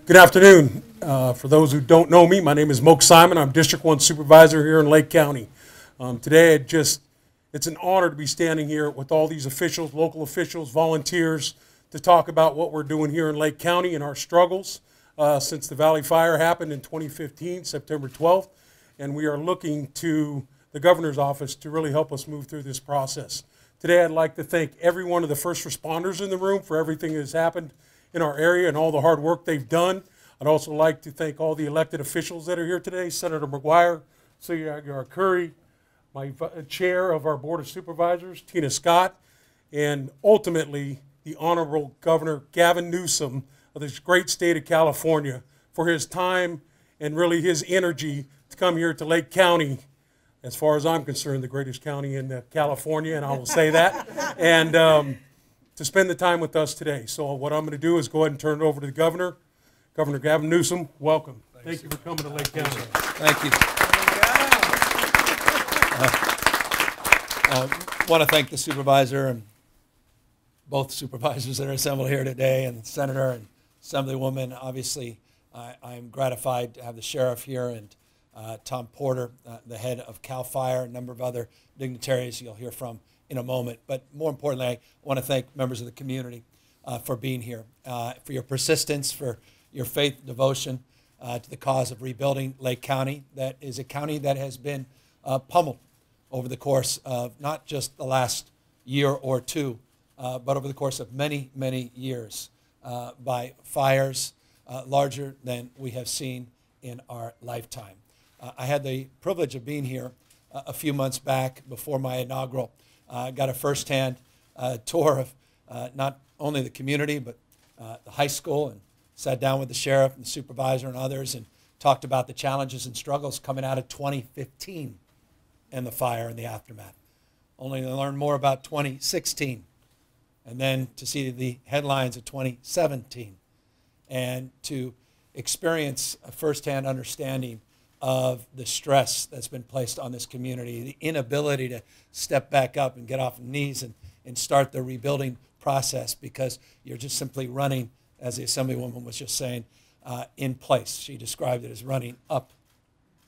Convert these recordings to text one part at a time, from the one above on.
Good afternoon. For those who don't know me, my name is Moke Simon. I'm District 1 Supervisor here in Lake County. Today, it's an honor to be standing here with all these officials, local officials, volunteers, to talk about what we're doing here in Lake County and our struggles since the Valley Fire happened in 2015, September 12th. And we are looking to the Governor's office to really help us move through this process. Today, I'd like to thank every one of the first responders in the room for everything that has happened in our area and all the hard work they've done. I'd also like to thank all the elected officials that are here today, Senator McGuire, Senator Curry, my chair of our Board of Supervisors, Tina Scott, and ultimately the Honorable Governor Gavin Newsom of this great state of California for his time and really his energy to come here to Lake County, as far as I'm concerned, the greatest county in California, and I will say that, and to spend the time with us today. So what I'm going to do is go ahead and turn it over to the Governor. Governor Gavin Newsom, welcome. Thank you for coming to Lake County. Thank you. I want to thank the supervisor and both supervisors that are assembled here today, and the senator and assemblywoman. Obviously, I'm gratified to have the sheriff here and Tom Porter, the head of CAL FIRE, a number of other dignitaries you'll hear from in a moment. But more importantly, I want to thank members of the community for being here, for your persistence, for your faith, devotion to the cause of rebuilding Lake County. That is a county that has been pummeled over the course of not just the last year or two, but over the course of many, many years by fires larger than we have seen in our lifetime. I had the privilege of being here a few months back before my inaugural. Got a firsthand tour of not only the community, but the high school, and sat down with the sheriff and the supervisor and others and talked about the challenges and struggles coming out of 2015 and the fire and the aftermath. Only to learn more about 2016, and then to see the headlines of 2017, and to experience a firsthand understanding of the stress that's been placed on this community, the inability to step back up and get off the knees and start the rebuilding process because you're just simply running, as the Assemblywoman was just saying, in place. She described it as running up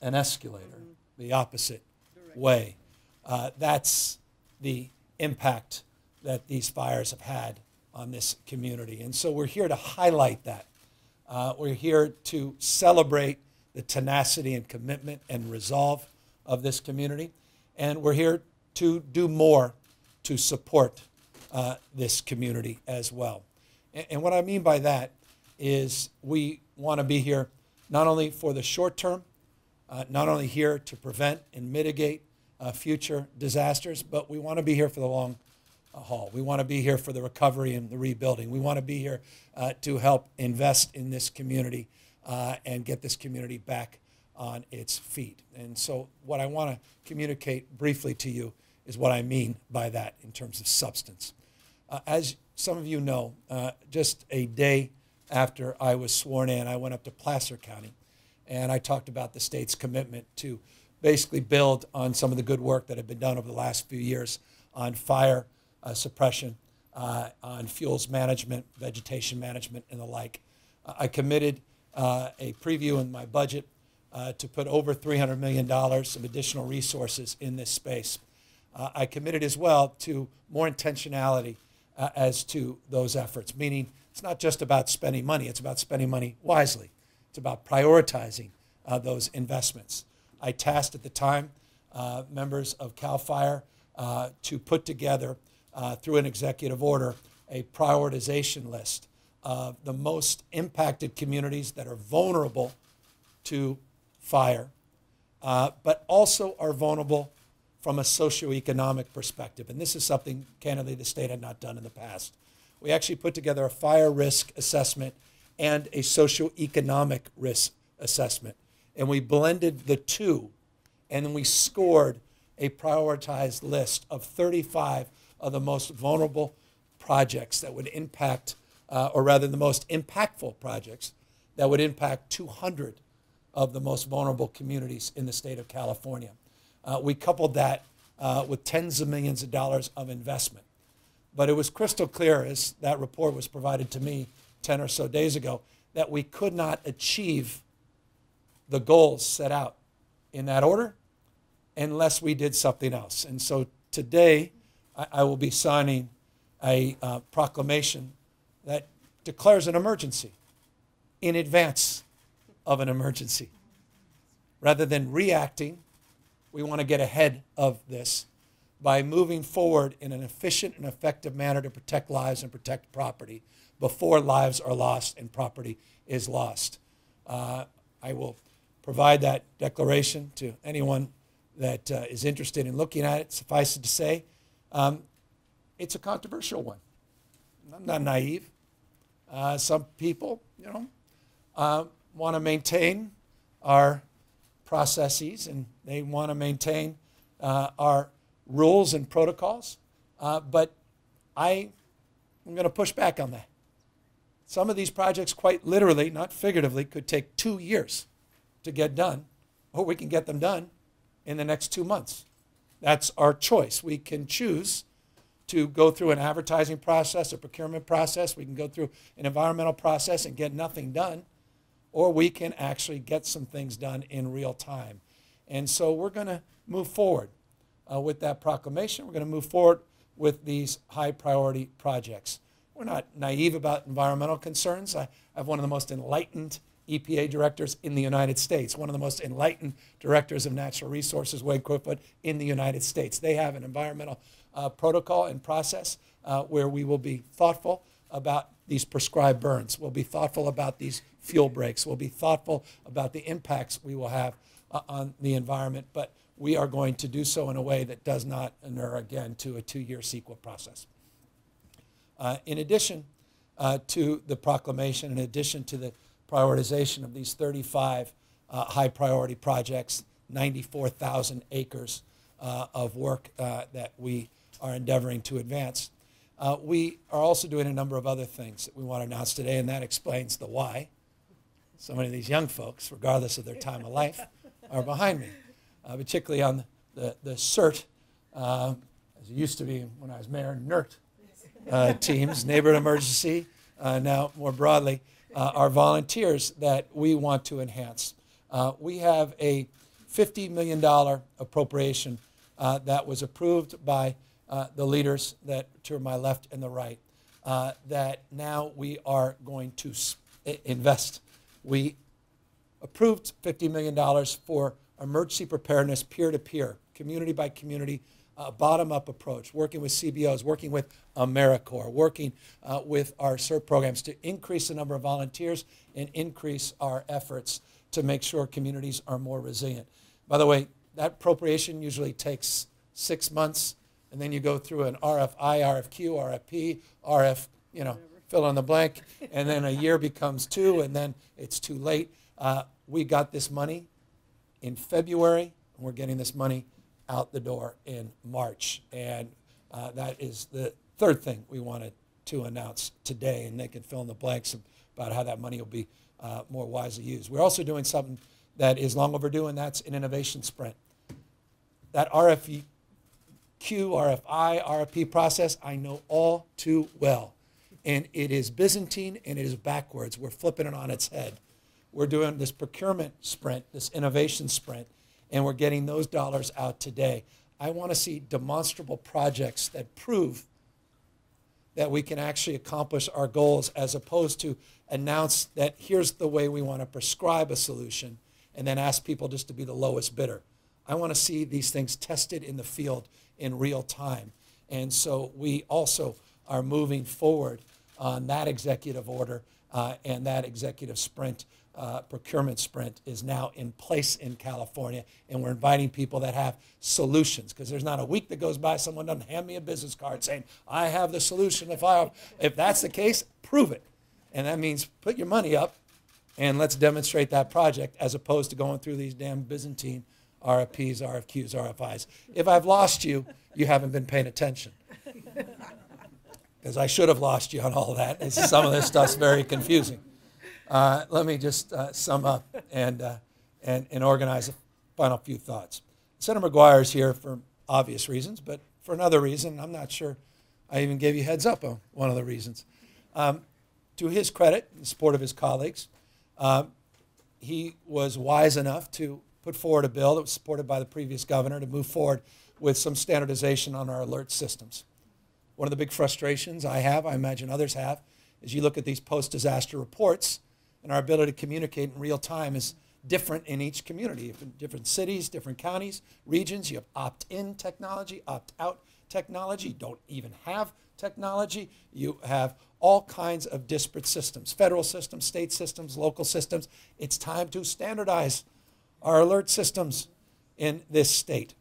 an escalator, the opposite way. That's the impact that these fires have had on this community. And so we're here to highlight that. We're here to celebrate the tenacity and commitment and resolve of this community. And we're here to do more to support this community as well. And what I mean by that is we want to be here not only for the short term, not only here to prevent and mitigate future disasters, but we want to be here for the long haul. We want to be here for the recovery and the rebuilding. We want to be here to help invest in this community and get this community back on its feet. And so what I want to communicate briefly to you is what I mean by that in terms of substance. As some of you know, just a day after I was sworn in, I went up to Placer County, and I talked about the state's commitment to basically build on some of the good work that had been done over the last few years on fire suppression, on fuels management, vegetation management, and the like. I committed a preview in my budget to put over $300 million of additional resources in this space. I committed as well to more intentionality as to those efforts, meaning it's not just about spending money, it's about spending money wisely. It's about prioritizing those investments. I tasked at the time members of CAL FIRE to put together, through an executive order, a prioritization list of the most impacted communities that are vulnerable to fire, but also are vulnerable from a socioeconomic perspective. And this is something, candidly, the state had not done in the past. We actually put together a fire risk assessment and a socioeconomic risk assessment. And we blended the two, and then we scored a prioritized list of 35 of the most vulnerable projects that would impact, or rather the most impactful projects that would impact 200 of the most vulnerable communities in the state of California. We coupled that with tens of millions of dollars of investment. But it was crystal clear, as that report was provided to me 10 or so days ago, that we could not achieve the goals set out in that order unless we did something else. And so today, I will be signing a proclamation that declares an emergency in advance of an emergency. Rather than reacting, we want to get ahead of this by moving forward in an efficient and effective manner to protect lives and protect property before lives are lost and property is lost. I will provide that declaration to anyone that is interested in looking at it. Suffice it to say, it's a controversial one. I'm not naive. Some people, want to maintain our processes and they want to maintain our rules and protocols, but I'm going to push back on that. Some of these projects, quite literally, not figuratively, could take 2 years to get done, or we can get them done in the next 2 months. That's our choice. We can choose to go through an advertising process, a procurement process. We can go through an environmental process and get nothing done, or we can actually get some things done in real time. And so we're going to move forward with that proclamation. We're going to move forward with these high priority projects. We're not naive about environmental concerns. I have one of the most enlightened EPA directors in the United States, one of the most enlightened directors of natural resources, Wade Crowfoot, in the United States. They have an environmental protocol and process where we will be thoughtful about these prescribed burns. We'll be thoughtful about these fuel breaks. We'll be thoughtful about the impacts we will have on the environment, but we are going to do so in a way that does not inure, again, to a 2-year CEQA process. In addition to the proclamation, in addition to the prioritization of these 35 high priority projects, 94,000 acres of work that we are endeavoring to advance, we are also doing a number of other things that we want to announce today, and that explains the why. So many of these young folks, regardless of their time of life, are behind me, particularly on the CERT, as it used to be when I was mayor, NERT teams, neighborhood emergency, now more broadly, our volunteers that we want to enhance. We have a $50 million appropriation that was approved by the leaders that to my left and the right that now we are going to invest. We approved $50 million for emergency preparedness, peer-to-peer, community by community, bottom-up approach, working with CBOs, working with AmeriCorps, working with our CERT programs to increase the number of volunteers and increase our efforts to make sure communities are more resilient. By the way, that appropriation usually takes 6 months, and then you go through an RFI, RFQ, RFP, RF, fill in the blank, and then a year becomes 2, and then it's too late. We got this money in February, and we're getting this money out the door in March. And that is the third thing we wanted to announce today, and they can fill in the blanks about how that money will be more wisely used. We're also doing something that is long overdue, and that's an innovation sprint. That RFQ, RFI, RFP process, I know all too well. And it is Byzantine and it is backwards. We're flipping it on its head. We're doing this procurement sprint, this innovation sprint, and we're getting those dollars out today. I want to see demonstrable projects that prove that we can actually accomplish our goals as opposed to announce that here's the way we want to prescribe a solution and then ask people just to be the lowest bidder. I want to see these things tested in the field in real time. And so we also are moving forward on that executive order and that executive sprint. Procurement sprint is now in place in California, and we're inviting people that have solutions, because there's not a week that goes by someone doesn't hand me a business card saying, I have the solution. If that's the case, prove it. And that means put your money up and let's demonstrate that project as opposed to going through these damn Byzantine RFPs, RFQs, RFIs. If I've lost you, you haven't been paying attention. Because I should have lost you on all that. Some of this stuff's very confusing. Let me just sum up and organize a final few thoughts. Senator McGuire is here for obvious reasons, but for another reason, I'm not sure I even gave you heads up on one of the reasons. to his credit, in support of his colleagues, he was wise enough to put forward a bill that was supported by the previous governor to move forward with some standardization on our alert systems. One of the big frustrations I have, I imagine others have, is you look at these post-disaster reports, and our ability to communicate in real time is different in each community. In different cities, different counties, regions, you have opt-in technology, opt-out technology. You don't even have technology. You have all kinds of disparate systems, federal systems, state systems, local systems. It's time to standardize our alert systems in this state.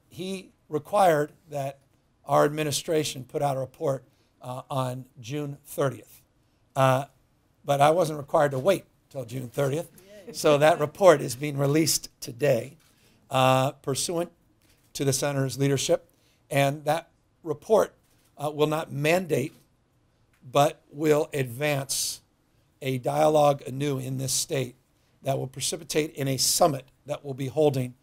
He required that our administration put out a report on June 30th. But I wasn't required to wait till June 30th. So that report is being released today, pursuant to the senator's leadership. And that report will not mandate, but will advance a dialogue anew in this state that will precipitate in a summit that we'll be holding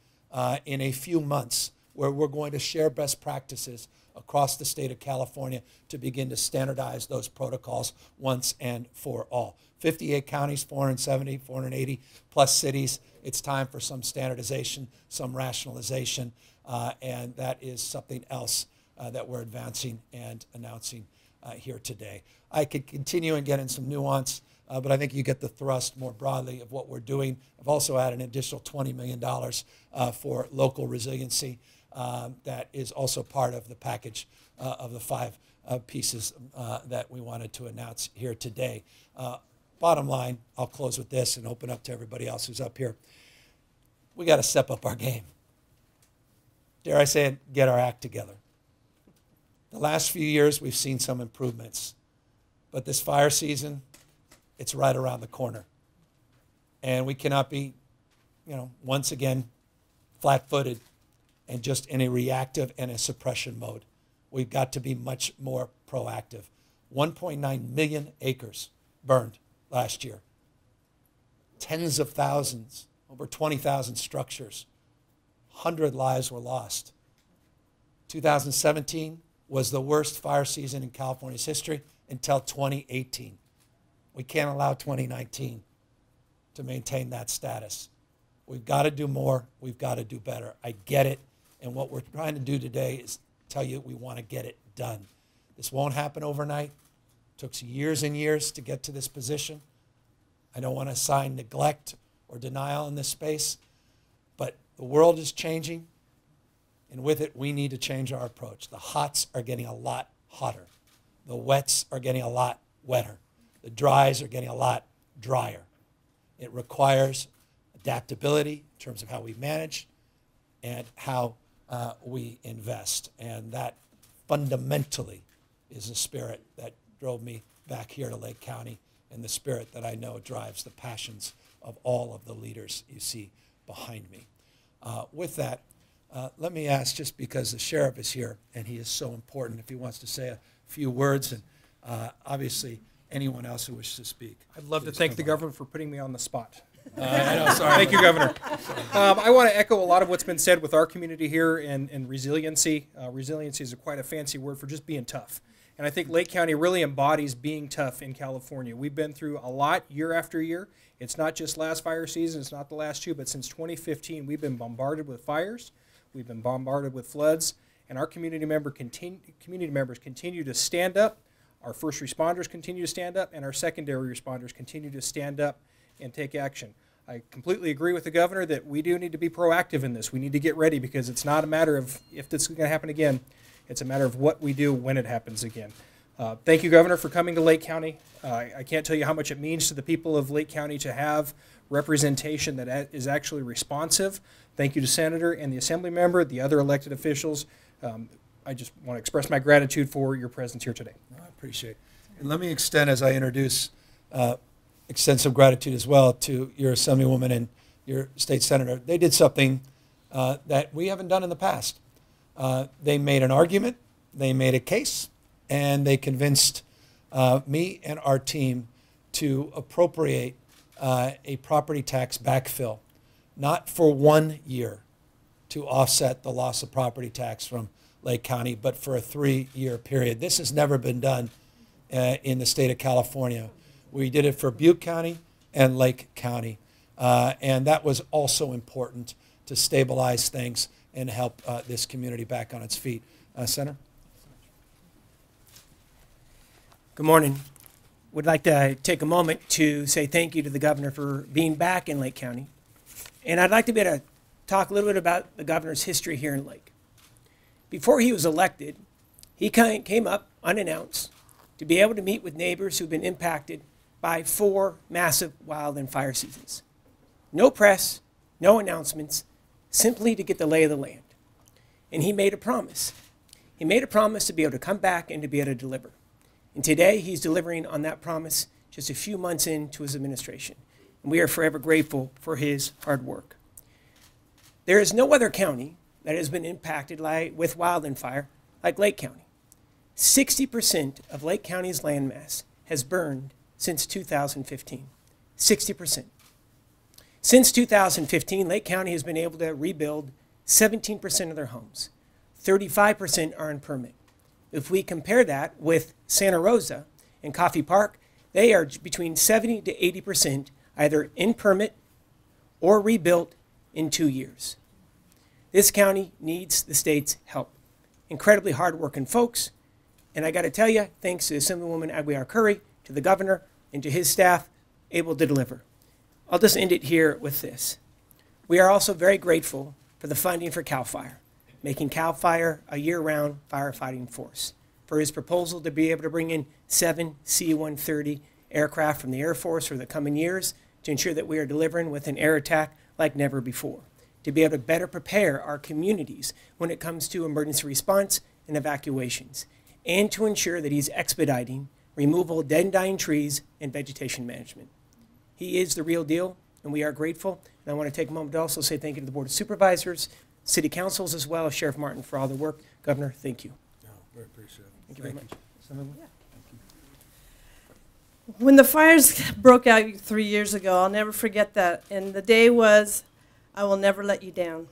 in a few months, where we're going to share best practices across the state of California to begin to standardize those protocols once and for all. 58 counties, 470, 480 plus cities. It's time for some standardization, some rationalization, and that is something else that we're advancing and announcing here today. I could continue and get in some nuance, but I think you get the thrust more broadly of what we're doing. I've also added an additional $20 million for local resiliency. That is also part of the package of the 5 pieces that we wanted to announce here today. Bottom line, I'll close with this and open up to everybody else who's up here. We got to step up our game. Dare I say it, get our act together. The last few years, we've seen some improvements. But this fire season, it's right around the corner. And we cannot be, once again, flat-footed and just in a reactive and a suppression mode. We've got to be much more proactive. 1.9 million acres burned last year. Tens of thousands, over 20,000 structures. 100 lives were lost. 2017 was the worst fire season in California's history until 2018. We can't allow 2019 to maintain that status. We've got to do more. We've got to do better. I get it. And what we're trying to do today is tell you we want to get it done. This won't happen overnight. It took years and years to get to this position. I don't want to assign neglect or denial in this space, but the world is changing, and with it, we need to change our approach. The hots are getting a lot hotter. The wets are getting a lot wetter. The dries are getting a lot drier. It requires adaptability in terms of how we manage and how we invest. And that fundamentally is the spirit that drove me back here to Lake County, and the spirit that I know drives the passions of all of the leaders you see behind me. With that, let me ask, just because the sheriff is here and he is so important, if he wants to say a few words, and obviously anyone else who wishes to speak. I'd love to thank the governor for putting me on the spot. I know, sorry. Thank you, Governor. I want to echo a lot of what's been said with our community here and resiliency. Resiliency is quite a fancy word for just being tough. And I think Lake County really embodies being tough in California. We've been through a lot year after year. It's not just last fire season, it's not the last 2, but since 2015, we've been bombarded with fires, we've been bombarded with floods, and our community members continue to stand up. Our first responders continue to stand up, and our secondary responders continue to stand up and take action. I completely agree with the governor that we do need to be proactive in this. We need to get ready, because it's not a matter of if this is going to happen again. It's a matter of what we do when it happens again. Thank you, Governor, for coming to Lake County. I can't tell you how much it means to the people of Lake County to have representation that is actually responsive. Thank you to Senator and the Assembly member, the other elected officials. I just want to express my gratitude for your presence here today. I appreciate it. And let me extend, as I introduce, extensive gratitude as well to your Assemblywoman and your state senator. They did something that we haven't done in the past. They made an argument, they made a case, and they convinced me and our team to appropriate a property tax backfill, not for 1 year to offset the loss of property tax from Lake County, but for a 3-year period. This has never been done in the state of California. We did it for Butte County and Lake County. And that was also important to stabilize things and help this community back on its feet. Senator? Good morning. Would like to take a moment to say thank you to the governor for being back in Lake County. And I'd like to be able to talk a little bit about the governor's history here in Lake. Before he was elected, he came up unannounced to be able to meet with neighbors who've been impacted by 4 massive wildland fire seasons. No press, no announcements, simply to get the lay of the land. And he made a promise. He made a promise to be able to come back and to be able to deliver. And today he's delivering on that promise just a few months into his administration. And we are forever grateful for his hard work. There is no other county that has been impacted with wildland fire like Lake County. 60% of Lake County's landmass has burned since 2015. 60%. Since 2015, Lake County has been able to rebuild 17% of their homes. 35% are in permit. If we compare that with Santa Rosa and Coffee Park, they are between 70 to 80% either in permit or rebuilt in 2 years. This county needs the state's help. Incredibly hardworking folks, and I got to tell you, thanks to Assemblywoman Aguiar Curry, to the governor, and to his staff, able to deliver. I'll just end it here with this. We are also very grateful for the funding for CAL FIRE, making CAL FIRE a year-round firefighting force, for his proposal to be able to bring in 7 C-130 aircraft from the Air Force for the coming years to ensure that we are delivering with an air attack like never before, to be able to better prepare our communities when it comes to emergency response and evacuations, and to ensure that he's expediting removal of dead and dying trees and vegetation management. He is the real deal, and we are grateful. And I want to take a moment to also say thank you to the Board of Supervisors, City Councils as well as Sheriff Martin for all the work. Governor, thank you. Very appreciative. Thank you very much. When the fires broke out 3 years ago, I'll never forget that. And the day was, I will never let you down.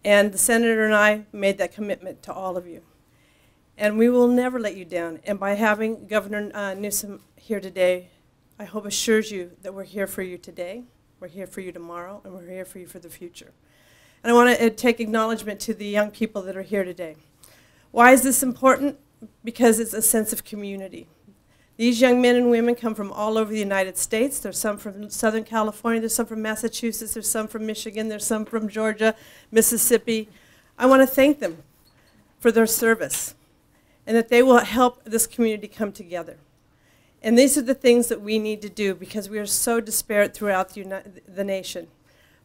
And the senator and I made that commitment to all of you. And we will never let you down. And by having Governor Newsom here today, I hope assures you that we're here for you today, we're here for you tomorrow, and we're here for you for the future. And I want to take acknowledgement to the young people that are here today. Why is this important? Because it's a sense of community. These young men and women come from all over the United States. There's some from Southern California, there's some from Massachusetts, there's some from Michigan, there's some from Georgia, Mississippi. I want to thank them for their service and that they will help this community come together. And these are the things that we need to do because we are so disparate throughout the nation.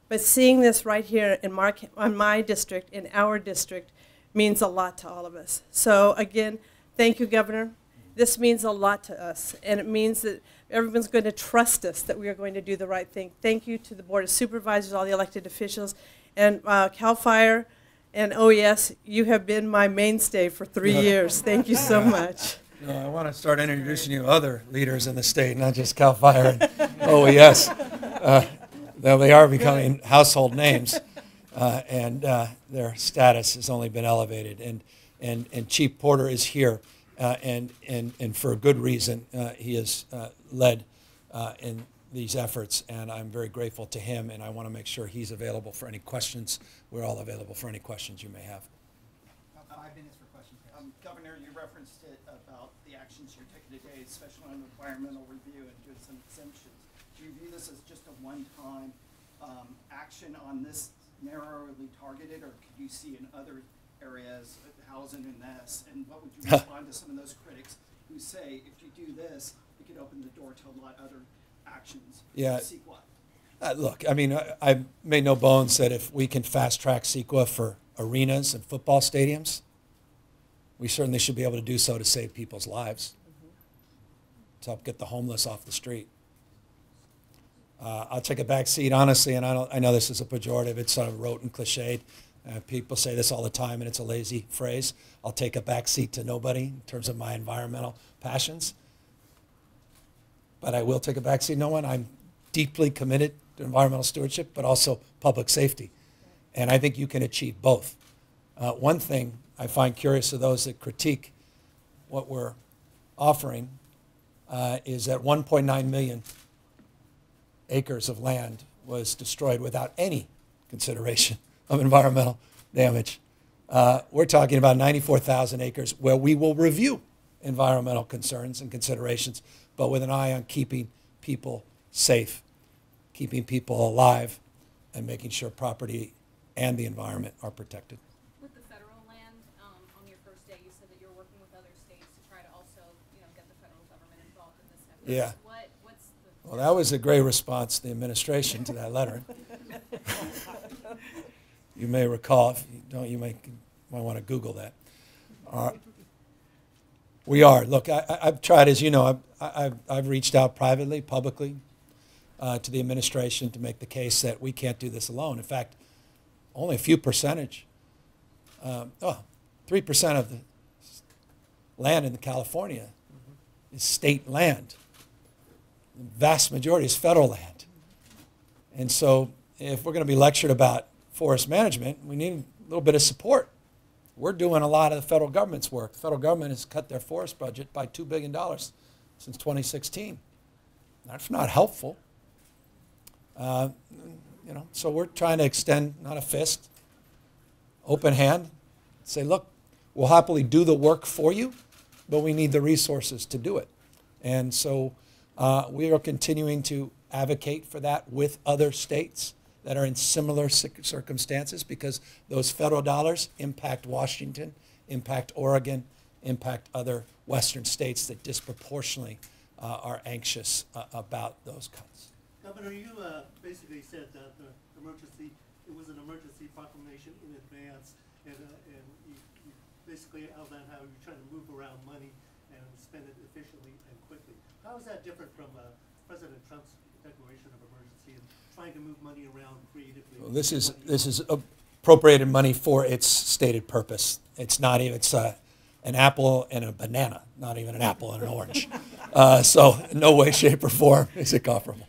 But seeing this right here in my district, in our district, means a lot to all of us. So again, thank you, Governor. This means a lot to us, and it means that everyone's going to trust us that we are going to do the right thing. Thank you to the Board of Supervisors, all the elected officials, and CAL FIRE and OES. You have been my mainstay for 3 years. Thank you so much. No, I want to start introducing you to other leaders in the state, not just CAL FIRE and OES. Though they are becoming household names, and their status has only been elevated. And Chief Porter is here. And for a good reason, he has led in these efforts, and I'm very grateful to him, and I want to make sure he's available for any questions. We're all available for any questions you may have. 5 minutes for questions. Governor, you referenced it about the actions you're taking today, especially on environmental review and doing some exemptions. Do you view this as just a one-time action on this narrowly targeted, or could you see in other areas, housing and this, and what would you respond to some of those critics who say, if you do this, it could open the door to a lot of other actions? Yeah. CEQA. Look, I mean, I made no bones that if we can fast-track CEQA for arenas and football stadiums, we certainly should be able to do so to save people's lives, to help get the homeless off the street. I'll take a back seat, honestly, and I know this is a pejorative. It's sort of rote and cliched. People say this all the time, and it's a lazy phrase. I'll take a back seat to nobody in terms of my environmental passions. But I will take a back seat to no one. I'm deeply committed to environmental stewardship, but also public safety. And I think you can achieve both. One thing I find curious of those that critique what we're offering is that 1.9 million acres of land was destroyed without any consideration of environmental damage. We're talking about 94,000 acres where we will review environmental concerns and considerations, but with an eye on keeping people safe, keeping people alive, and making sure property and the environment are protected. With the federal land, on your first day, you said that you're working with other states to try to also, get the federal government involved in this effort. Yeah. What's the... Well, that was a great response to the administration to that letter. You may recall, if you don't, you might want to Google that. We are. Look, I've tried, as you know, I've reached out privately, publicly, to the administration to make the case that we can't do this alone. In fact, only a few percentage, 3% of the land in California is state land. The vast majority is federal land. And so if we're going to be lectured about forest management, we need a little bit of support. We're doing a lot of the federal government's work. The federal government has cut their forest budget by $2 billion since 2016. That's not helpful. So we're trying to extend, not a fist, open hand, say, look, we'll happily do the work for you, but we need the resources to do it. And so we are continuing to advocate for that with other states that are in similar circumstances, because those federal dollars impact Washington, impact Oregon, impact other western states that disproportionately are anxious about those cuts. Governor, you basically said that it was an emergency proclamation in advance, and you basically outlined how you're trying to move around money and spend it efficiently and quickly. How is that different from President Trump's declaration of emergency and trying to move money around creatively? Well, this is appropriated money for its stated purpose. It's not even, it's an apple and a banana, not even an apple and an orange. So in no way, shape, or form is it comparable.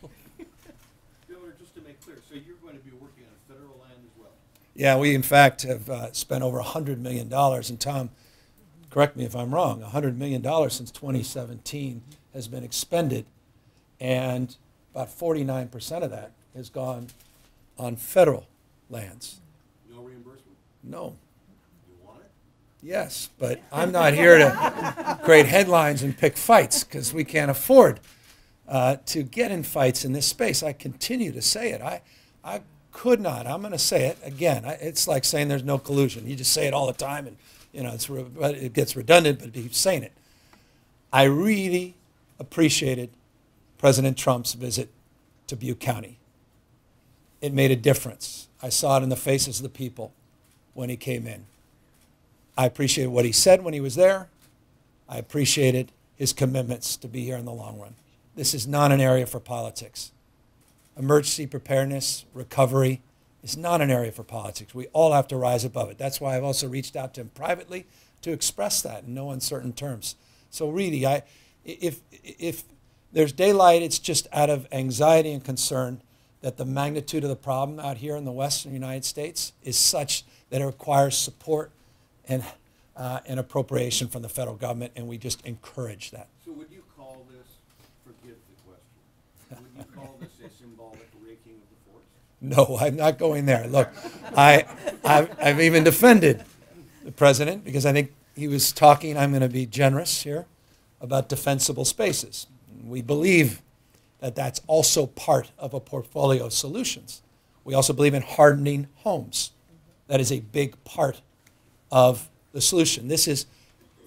Governor, just to make clear, so you're going to be working on federal land as well? Yeah, we in fact have spent over $100 million, and Tom, correct me if I'm wrong, $100 million since 2017 has been expended, and about 49% of that has gone on federal lands. No reimbursement? No. You want it? Yes, but I'm not here to create headlines and pick fights, because we can't afford to get in fights in this space. I continue to say it. I could not. I'm going to say it again. It's like saying there's no collusion. You just say it all the time, and it gets redundant, but keep saying it. I really appreciated President Trump's visit to Butte County. It made a difference. I saw it in the faces of the people when he came in. I appreciated what he said when he was there. I appreciated his commitments to be here in the long run. This is not an area for politics. Emergency preparedness, recovery is not an area for politics. We all have to rise above it. That's why I've also reached out to him privately to express that in no uncertain terms. So really, if there's daylight, it's just out of anxiety and concern that the magnitude of the problem out here in the western United States is such that it requires support and an appropriation from the federal government, and we just encourage that. So would you call this, forgive the question, would you call this a symbolic raking of the forest? No, I'm not going there. Look, I've even defended the president because I think he was talking, I'm going to be generous here, about defensible spaces. We believe that that's also part of a portfolio of solutions. We also believe in hardening homes. That is a big part of the solution. This is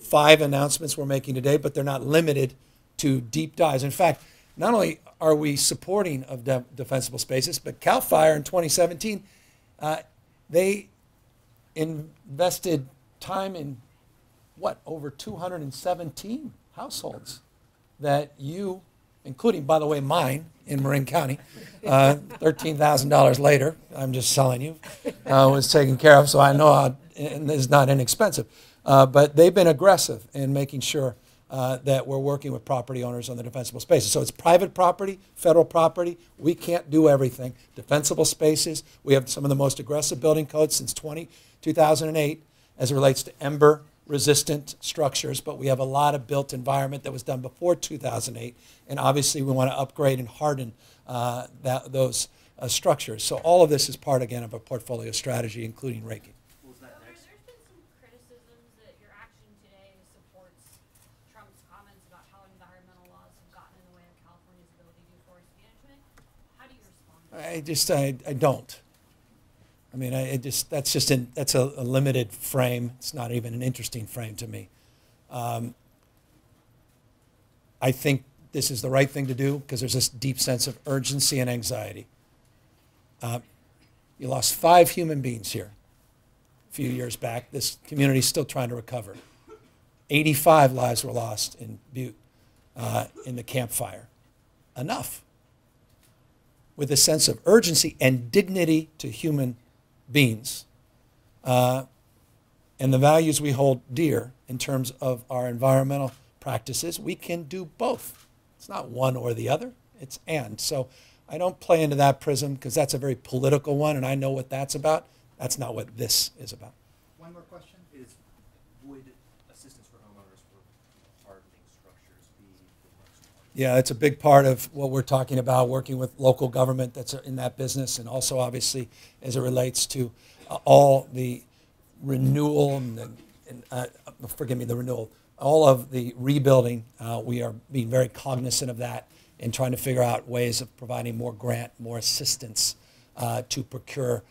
5 announcements we're making today, but they're not limited to deep dives. In fact, not only are we supporting of defensible spaces, but CAL FIRE in 2017, they invested time in, over 217 households that you, including, by the way, mine in Marin County, $13,000 later, I'm just telling you, was taken care of, so I know and it's not inexpensive. But they've been aggressive in making sure that we're working with property owners on the defensible spaces. So it's private property, federal property. We can't do everything. Defensible spaces, we have some of the most aggressive building codes since 2008 as it relates to ember resistant structures, but we have a lot of built environment that was done before 2008, and obviously we want to upgrade and harden those structures. So all of this is part, again, of a portfolio strategy, including raking. Governor, there's been some criticisms that your action today supports Trump's comments about how environmental laws have gotten in the way of California's ability to do forest management. How do you respond to that? I don't. I mean, that's a limited frame. It's not even an interesting frame to me. I think this is the right thing to do because there's this deep sense of urgency and anxiety. You lost 5 human beings here a few years back. This community is still trying to recover. 85 lives were lost in Butte in the Camp Fire. Enough. With a sense of urgency and dignity to human beings and the values we hold dear in terms of our environmental practices, we can do both. It's not one or the other, it's and. So I don't play into that prism because that's a very political one and I know what that's about. That's not what this is about. One more question is, would assistance for homeowners for hardening structures be the next part? Yeah, it's a big part of what we're talking about, working with local government that's in that business, and also obviously as it relates to all the renewal the renewal, all of the rebuilding. We are being very cognizant of that and trying to figure out ways of providing more grant, more assistance to procure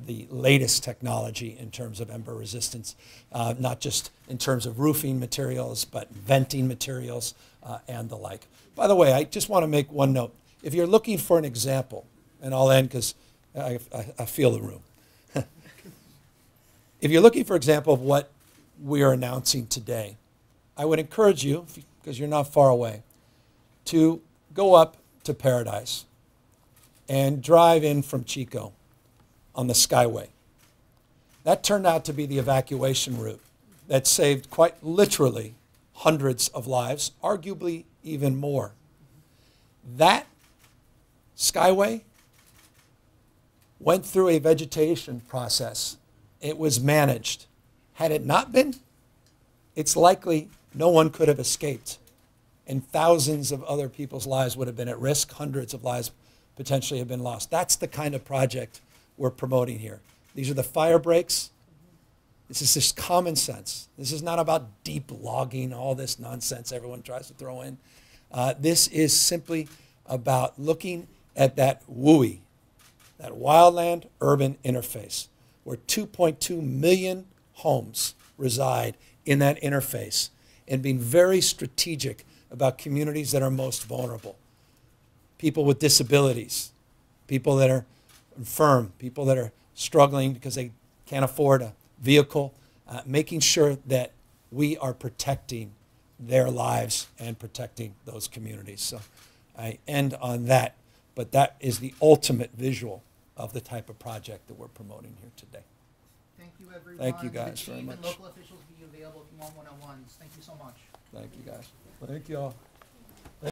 the latest technology in terms of ember resistance, not just in terms of roofing materials, but venting materials and the like. By the way, I just want to make one note. If you're looking for an example, and I'll end because I feel the room. If you're looking for an example of what we are announcing today, I would encourage you, because you're not far away, to go up to Paradise and drive in from Chico on the Skyway. That turned out to be the evacuation route that saved quite literally hundreds of lives, arguably even more. That Skyway went through a vegetation process. It was managed. Had it not been, it's likely no one could have escaped. And thousands of other people's lives would have been at risk. Hundreds of lives potentially have been lost. That's the kind of project we're promoting here. These are the fire breaks. This is just common sense. This is not about deep logging, all this nonsense everyone tries to throw in. This is simply about looking at that WUI, that wildland-urban interface, where 2.2 million homes reside in that interface, and being very strategic about communities that are most vulnerable. People with disabilities, people that are infirm, people that are struggling because they can't afford a vehicle, making sure that we are protecting their lives and protecting those communities. So I end on that, but that is the ultimate visual of the type of project that we're promoting here today. Thank you, everyone. Thank you guys The very chief much. and local officials be available if you want one-on-ones. Thank you so much. Thank you guys. Thank you all.